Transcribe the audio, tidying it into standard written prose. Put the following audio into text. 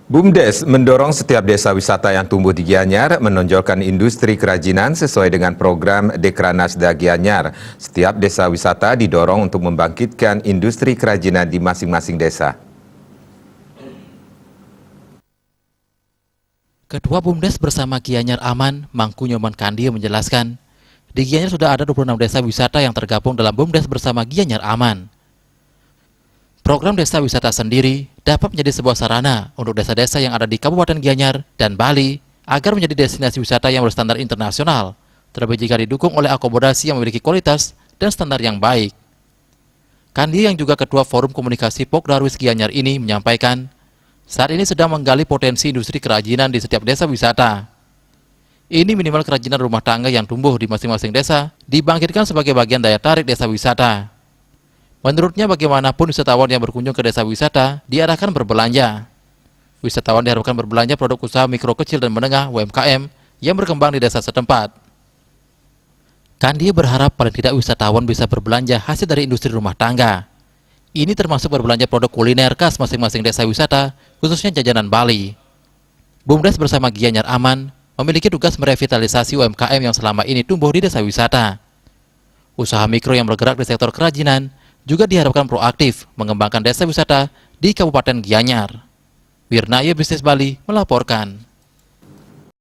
BUMDes mendorong setiap desa wisata yang tumbuh di Gianyar menonjolkan industri kerajinan sesuai dengan program Dekranasda Gianyar. Setiap desa wisata didorong untuk membangkitkan industri kerajinan di masing-masing desa. Ketua BUMDes bersama Gianyar Aman, Mangku Nyoman Kandi menjelaskan, di Gianyar sudah ada 26 desa wisata yang tergabung dalam BUMDes bersama Gianyar Aman. Program desa wisata sendiri dapat menjadi sebuah sarana untuk desa-desa yang ada di Kabupaten Gianyar dan Bali agar menjadi destinasi wisata yang berstandar internasional, terlebih jika didukung oleh akomodasi yang memiliki kualitas dan standar yang baik. Kandi yang juga Ketua Forum Komunikasi Pok Darwis Gianyar ini menyampaikan, saat ini sedang menggali potensi industri kerajinan di setiap desa wisata. Ini minimal kerajinan rumah tangga yang tumbuh di masing-masing desa dibangkitkan sebagai bagian daya tarik desa wisata. Menurutnya bagaimanapun wisatawan yang berkunjung ke desa wisata diarahkan berbelanja. Wisatawan diharapkan berbelanja produk usaha mikro kecil dan menengah (UMKM) yang berkembang di desa setempat. Kandi berharap paling tidak wisatawan bisa berbelanja hasil dari industri rumah tangga. Ini termasuk berbelanja produk kuliner khas masing-masing desa wisata, khususnya jajanan Bali. BUMDes bersama Gianyar Aman memiliki tugas merevitalisasi UMKM yang selama ini tumbuh di desa wisata. Usaha mikro yang bergerak di sektor kerajinan juga diharapkan proaktif mengembangkan desa wisata di Kabupaten Gianyar. Wirnaya Bisnis Bali melaporkan.